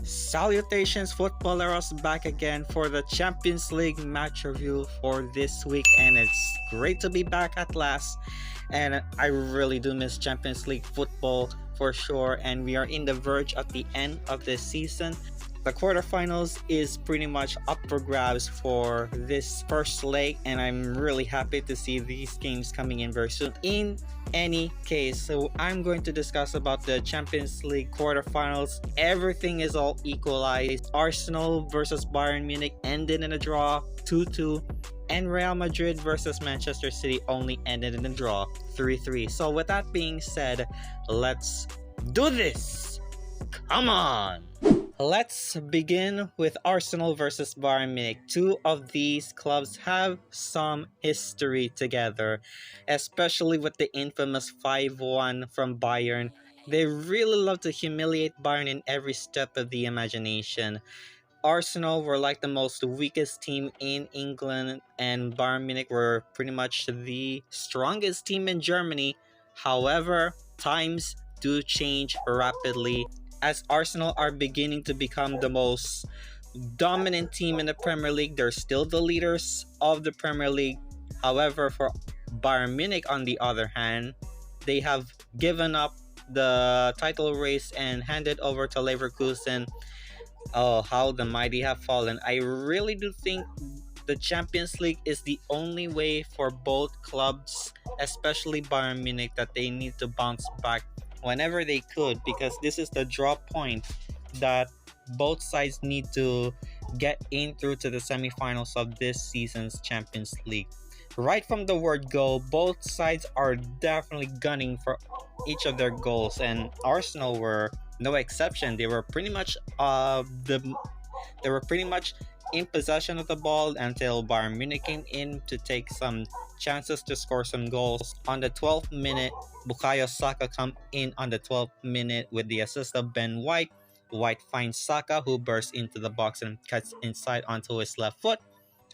Salutations, Futboleros, back again for the Champions League match review for this week, and it's great to be back at last. And I really do miss Champions League football for sure, and we are in the verge at the end of the season. The quarterfinals is pretty much up for grabs for this first leg, and I'm really happy to see these games coming in very soon. In any case, so I'm going to discuss about the Champions League quarterfinals. Everything is all equalized. Arsenal versus Bayern Munich ended in a draw, 2-2. And Real Madrid versus Manchester City only ended in a draw, 3-3. So with that being said, let's do this! Come on! Let's begin with Arsenal versus Bayern Munich. Two of these clubs have some history together, especially with the infamous 5-1 from Bayern. They really love to humiliate Bayern in every step of the imagination. Arsenal were like the most weakest team in England, and Bayern Munich were pretty much the strongest team in Germany. However, times do change rapidly, as Arsenal are beginning to become the most dominant team in the Premier League. They're still the leaders of the Premier League. However, for Bayern Munich, on the other hand, they have given up the title race and handed over to Leverkusen. Oh, how the mighty have fallen. I really do think the Champions League is the only way for both clubs, especially Bayern Munich, that they need to bounce back whenever they could, because this is the draw point that both sides need to get in through to the semifinals of this season's Champions League. Right from the word go, both sides are definitely gunning for each of their goals, and Arsenal were no exception. They were pretty much in possession of the ball until Bayern Munich came in to take some chances to score some goals. On the 12th minute, Bukayo Saka come in on the 12th minute with the assist of Ben White. White finds Saka, who bursts into the box and cuts inside onto his left foot.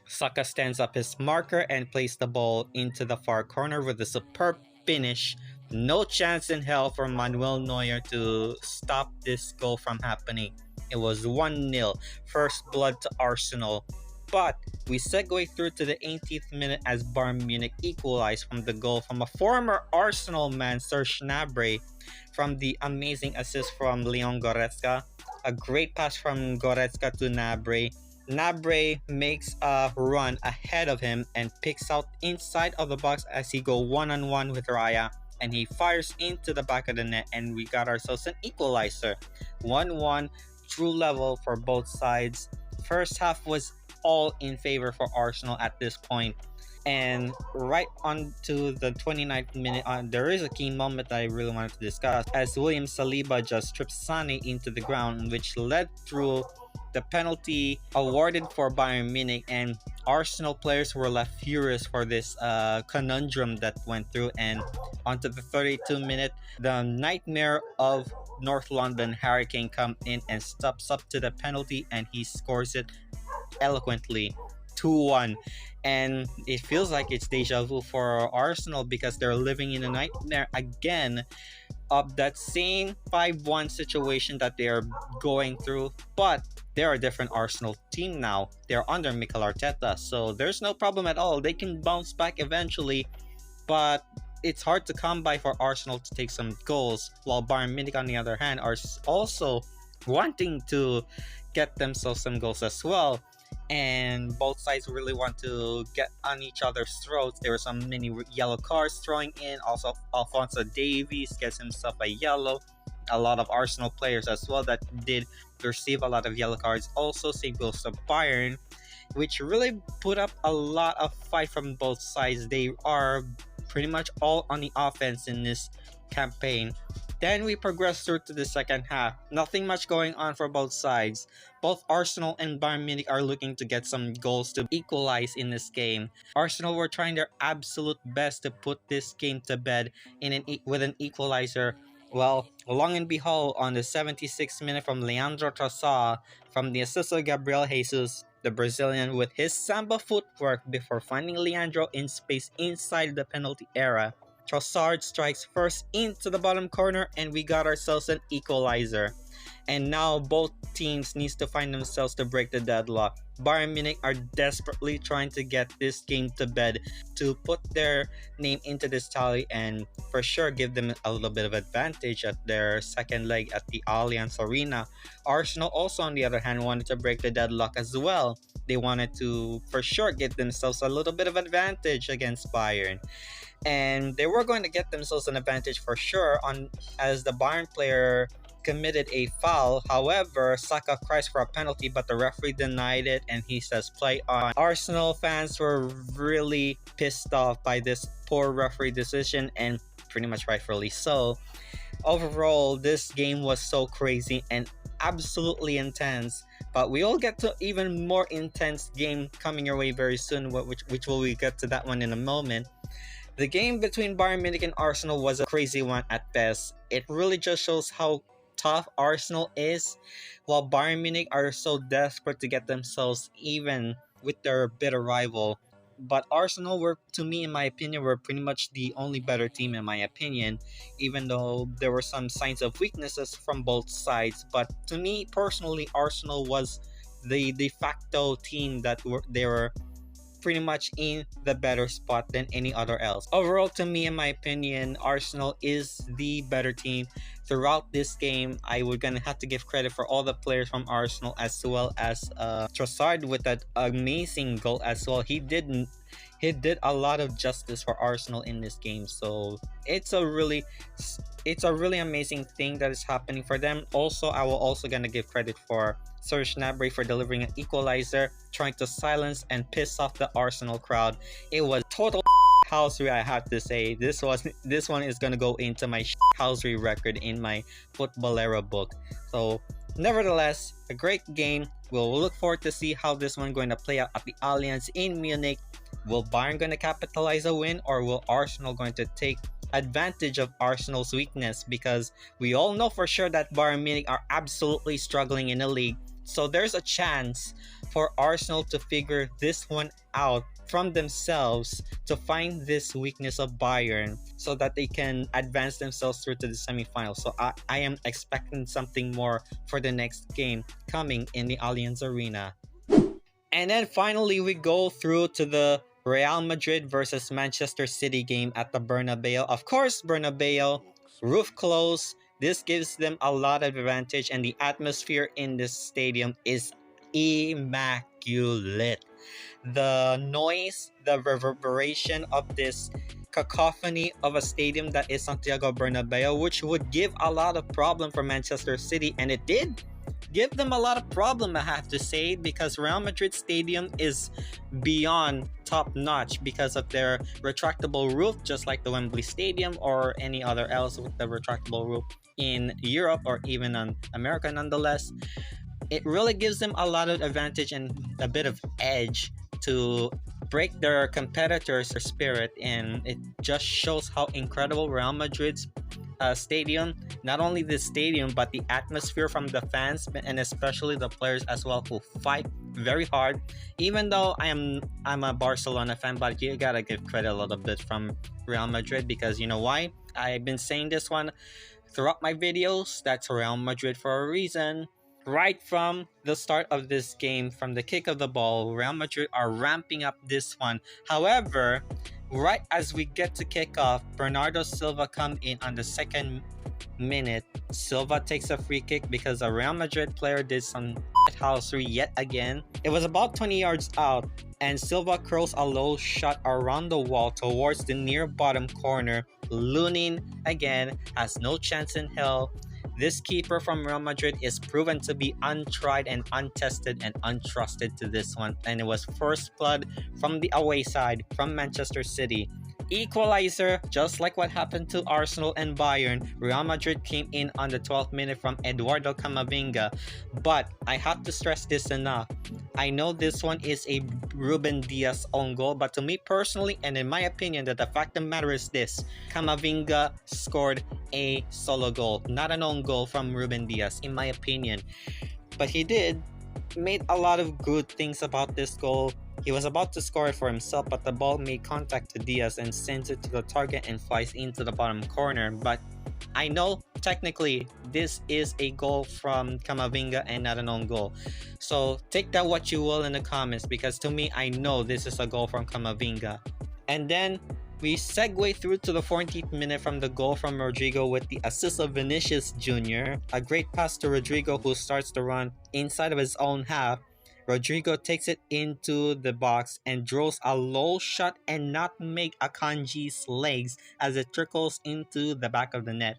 Saka stands up his marker and plays the ball into the far corner with a superb finish. No chance in hell for Manuel Neuer to stop this goal from happening. It was 1-0, first blood to Arsenal. But we segue through to the 80th minute as Bayern Munich equalized from the goal from a former Arsenal man, Serge Gnabry, from the amazing assist from Leon Goretzka. A great pass from Goretzka to Gnabry. Gnabry makes a run ahead of him and picks out inside of the box as he go one-on-one with Raya, and he fires into the back of the net, and we got ourselves an equalizer. 1-1, true level for both sides. First half was all in favor for Arsenal at this point. And right on to the 29th minute, there is a key moment that I really wanted to discuss, as William Saliba just tripped Sané into the ground, which led through the penalty awarded for Bayern Munich, and Arsenal players were left furious for this conundrum that went through. And onto the 32nd minute, the nightmare of North London, Harry Kane, come in and steps up to the penalty, and he scores it eloquently, 2-1. And it feels like it's deja vu for Arsenal, because they're living in a nightmare again of that same 5-1 situation that they are going through. But they're a different Arsenal team now. They're under Mikel Arteta, so there's no problem at all. They can bounce back eventually, but it's hard to come by for Arsenal to take some goals, while Bayern Munich, on the other hand, are also wanting to get themselves some goals as well. And both sides really want to get on each other's throats. There were some many yellow cards throwing in. Also, Alphonso Davies gets himself a yellow. A lot of Arsenal players as well that did receive a lot of yellow cards. Also, same goes to Bayern, which really put up a lot of fight from both sides. They are pretty much all on the offense in this campaign. Then we progress through to the second half. Nothing much going on for both sides. Both Arsenal and Bayern Munich are looking to get some goals to equalize in this game. Arsenal were trying their absolute best to put this game to bed with an equalizer. Well, long and behold, on the 76th minute from Leandro Trossard, from the assist of Gabriel Jesus, the Brazilian with his samba footwork before finding Leandro in space inside the penalty area, Trossard strikes first into the bottom corner, and we got ourselves an equalizer. And now both teams needs to find themselves to break the deadlock. Bayern Munich are desperately trying to get this game to bed to put their name into this tally and for sure give them a little bit of advantage at their second leg at the Allianz Arena. Arsenal also, on the other hand, wanted to break the deadlock as well. They wanted to for sure give themselves a little bit of advantage against Bayern. And they were going to get themselves an advantage for sure on as the Bayern player committed a foul. However, Saka cries for a penalty, but the referee denied it and he says play on. Arsenal fans were really pissed off by this poor referee decision, and pretty much rightfully so. Overall, this game was so crazy and absolutely intense, but we all get to even more intense game coming your way very soon, which will we get to that one in a moment. The game between Bayern Munich and Arsenal was a crazy one at best. It really just shows how tough Arsenal is, while Bayern Munich are so desperate to get themselves even with their bitter rival. But Arsenal were, to me, in my opinion, were pretty much the only better team in my opinion, even though there were some signs of weaknesses from both sides. But to me personally, Arsenal was the de facto team that they were pretty much in the better spot than any other else. Overall, to me, in my opinion, Arsenal is the better team. Throughout this game, I would gonna have to give credit for all the players from Arsenal as well as Trossard with that amazing goal as well. He did a lot of justice for Arsenal in this game. So it's a really amazing thing that is happening for them. Also, I will also gonna give credit for Serge Gnabry for delivering an equalizer, trying to silence and piss off the Arsenal crowd. It was total housery, I have to say. This one is gonna go into my housery record in my Futbolero book. So nevertheless, a great game. We'll look forward to see how this one going to play out at the Allianz in Munich. Will Bayern going to capitalize a win, or will Arsenal going to take advantage of Arsenal's weakness? Because we all know for sure that Bayern Munich are absolutely struggling in the league. So there's a chance for Arsenal to figure this one out from themselves to find this weakness of Bayern so that they can advance themselves through to the semifinals. So I am expecting something more for the next game coming in the Allianz Arena. And then finally, we go through to the Real Madrid versus Manchester City game at the Bernabeu. Of course, Bernabeu, roof closed. This gives them a lot of advantage, and the atmosphere in this stadium is immaculate. The noise, the reverberation of this cacophony of a stadium that is Santiago Bernabeu, which would give a lot of problem for Manchester City, and it did give them a lot of problem, I have to say, because Real Madrid Stadium is beyond top notch because of their retractable roof, just like the Wembley Stadium or any other else with the retractable roof in Europe or even in America. Nonetheless, it really gives them a lot of advantage and a bit of edge to break their competitors' spirit, and it just shows how incredible Real Madrid's stadium, not only the stadium but the atmosphere from the fans and especially the players as well, who fight very hard. Even though I'm a Barcelona fan, but you gotta give credit a little bit from Real Madrid, because you know why? I've been saying this one throughout my videos. That's Real Madrid for a reason. Right from the start of this game, from the kick of the ball, Real Madrid are ramping up this one. However, right as we get to kick off, Bernardo Silva come in on the second minute. Silva takes a free kick because a Real Madrid player did some housery yet again. It was about 20 yards out, and Silva curls a low shot around the wall towards the near bottom corner. Lunin again has no chance in hell. This keeper from Real Madrid is proven to be untried and untested and untrusted to this one, and it was first blood from the away side from Manchester City. Equalizer, just like what happened to Arsenal and Bayern. Real Madrid came in on the 12th minute from Eduardo Camavinga, but I have to stress this enough. I know this one is a Ruben Dias own goal, but to me personally, and in my opinion, that the fact of the matter is this: Camavinga scored a solo goal, not an own goal from Ruben Dias, in my opinion. But he made a lot of good things about this goal. He was about to score it for himself, but the ball made contact to Diaz and sends it to the target and flies into the bottom corner. But I know technically this is a goal from Camavinga and not an own goal. So take that what you will in the comments, because to me, I know this is a goal from Camavinga. And then we segue through to the 14th minute from the goal from Rodrygo with the assist of Vinicius Jr. A great pass to Rodrygo, who starts to run inside of his own half. Rodrygo takes it into the box and draws a low shot and not make Akanji's legs as it trickles into the back of the net.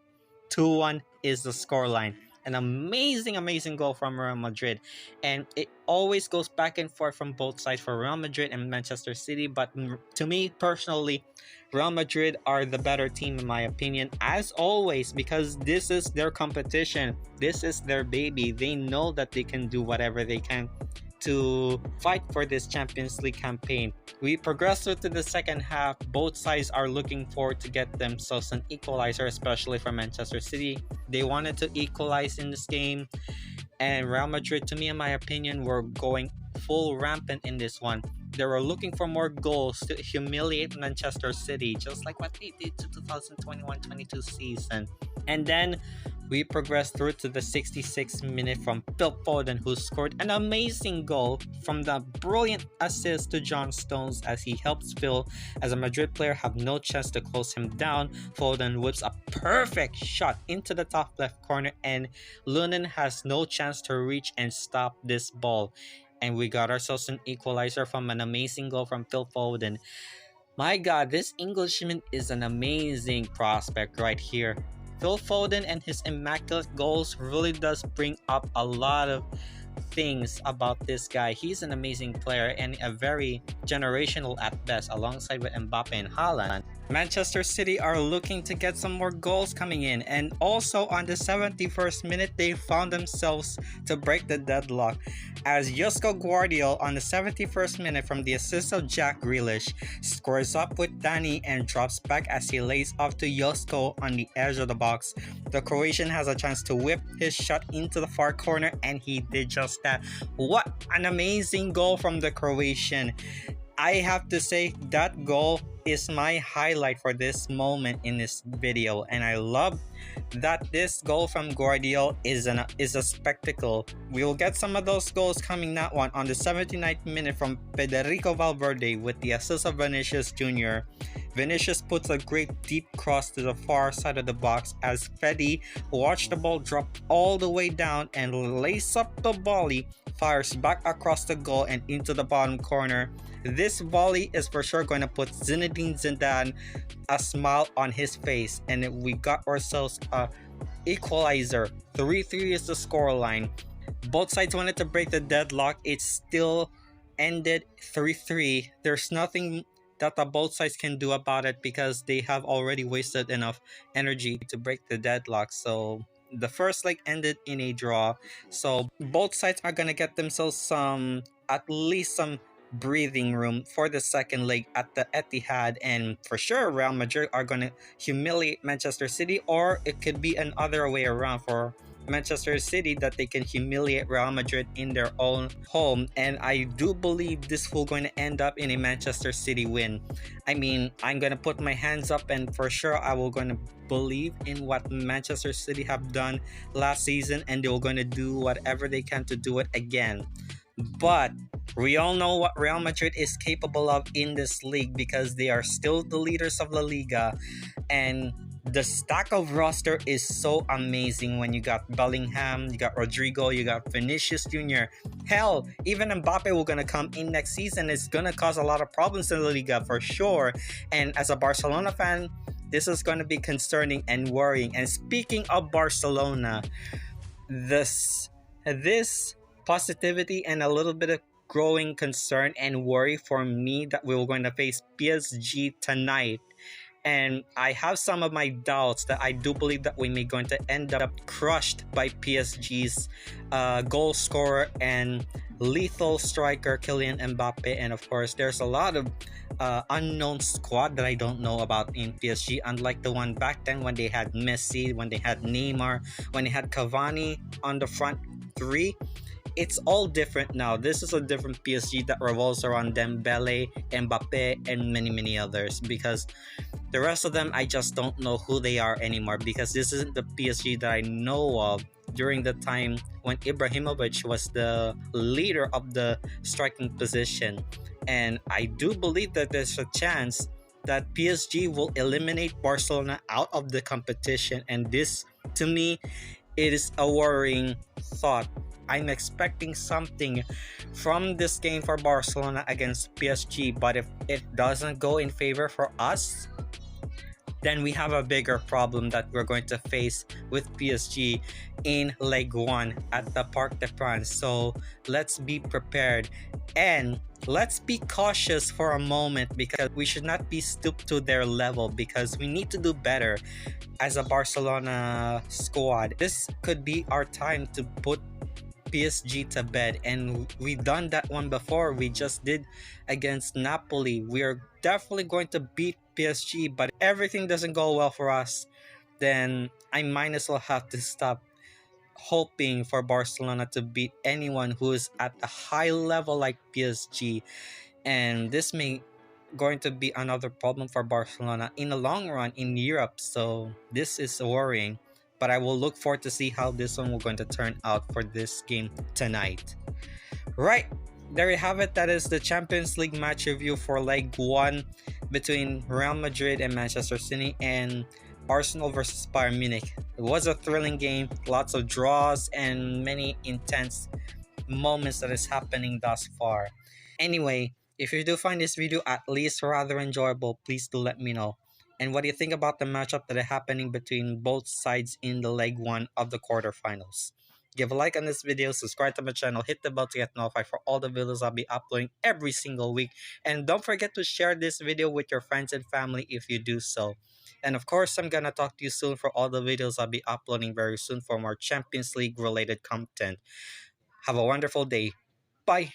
2-1 is the scoreline. An amazing goal from Real Madrid, and it always goes back and forth from both sides for Real Madrid and Manchester City, but to me personally, Real Madrid are the better team in my opinion, as always, because this is their competition, this is their baby. They know that they can do whatever they can to fight for this Champions League campaign. We progress through to the second half. Both sides are looking forward to get themselves an equalizer, especially for Manchester City. They wanted to equalize in this game, and Real Madrid, to me, in my opinion, were going full rampant in this one. They were looking for more goals to humiliate Manchester City, just like what they did to 2021-22 season. And then we progressed through to the 66th minute from Phil Foden, who scored an amazing goal from the brilliant assist to John Stones as he helps Phil, as a Madrid player, have no chance to close him down. Foden whips a perfect shot into the top left corner, and Lunin has no chance to reach and stop this ball. And we got ourselves an equalizer from an amazing goal from Phil Foden. My God, this Englishman is an amazing prospect right here. Phil Foden and his immaculate goals really does bring up a lot of things about this guy. He's an amazing player and a very generational at best, alongside with Mbappe and Haaland. Manchester City are looking to get some more goals coming in, and also on the 71st minute they found themselves to break the deadlock as Josko Guardiola on the 71st minute from the assist of Jack Grealish scores up with Dani and drops back as he lays off to Josko on the edge of the box. The Croatian has a chance to whip his shot into the far corner, and he did just that. What an amazing goal from the Croatian. I have to say that goal is my highlight for this moment in this video, and I love that this goal from Guardiola is a spectacle. We will get some of those goals coming, that one on the 79th minute from Rodrygo Valverde with the assist of Vinicius Jr. Vinicius puts a great deep cross to the far side of the box as Freddy watched the ball drop all the way down and lace up the volley, fires back across the goal and into the bottom corner. This volley is for sure going to put Zinedine Zidane a smile on his face, and we got ourselves a equalizer. 3-3 is the scoreline. Both sides wanted to break the deadlock. It still ended 3-3. There's nothing that the both sides can do about it because they have already wasted enough energy to break the deadlock. So the first leg ended in a draw. So both sides are gonna get themselves at least some breathing room for the second leg at the Etihad, and for sure Real Madrid are going to humiliate Manchester City, or it could be another way around for Manchester City, that they can humiliate Real Madrid in their own home. And I do believe this will going to end up in a Manchester City win. I mean, I'm going to put my hands up, and for sure I will going to believe in what Manchester City have done last season, and they're going to do whatever they can to do it again. But we all know what Real Madrid is capable of in this league, because they are still the leaders of La Liga, and the stack of roster is so amazing. When you got Bellingham, you got Rodrygo, you got Vinicius Jr. Hell, even Mbappe will gonna come in next season. It's gonna cause a lot of problems in La Liga for sure. And as a Barcelona fan, this is gonna be concerning and worrying. And speaking of Barcelona, this positivity and a little bit of growing concern and worry for me that we were going to face PSG tonight. And I have some of my doubts that I do believe that we may going to end up crushed by PSG's goal scorer and lethal striker Kylian Mbappe. And of course, there's a lot of unknown squad that I don't know about in PSG, unlike the one back then when they had Messi, when they had Neymar, when they had Cavani on the front three. it's all different now. This is a different PSG that revolves around Dembele, Mbappe, and many others. Because the rest of them, I just don't know who they are anymore. Because this isn't the PSG that I know of during the time when Ibrahimovic was the leader of the striking position. And I do believe that there's a chance that PSG will eliminate Barcelona out of the competition. And this, to me, it is a worrying thought. I'm expecting something from this game for Barcelona against PSG, but if it doesn't go in favor for us, then we have a bigger problem that we're going to face with PSG in Leg 1 at the Parc des Princes. So let's be prepared and let's be cautious for a moment, because we should not be stooped to their level, because we need to do better as a Barcelona squad. This could be our time to put PSG to bed, and we've done that one before. We just did against Napoli. We are definitely going to beat PSG, but if everything doesn't go well for us, then I might as well have to stop hoping for Barcelona to beat anyone who is at a high level like PSG. And this may going to be another problem for Barcelona in the long run in Europe. So this is worrying, but I will look forward to see how this one will going to turn out for this game tonight. Right, there you have it. That is the Champions League match review for Leg 1 between Real Madrid and Manchester City, and Arsenal versus Bayern Munich. It was a thrilling game, lots of draws and many intense moments that is happening thus far. Anyway, if you do find this video at least rather enjoyable, please do let me know. And what do you think about the matchup that is happening between both sides in the Leg 1 of the quarterfinals? Give a like on this video, subscribe to my channel, hit the bell to get notified for all the videos I'll be uploading every single week. And don't forget to share this video with your friends and family if you do so. And of course, I'm gonna talk to you soon for all the videos I'll be uploading very soon for more Champions League related content. Have a wonderful day. Bye.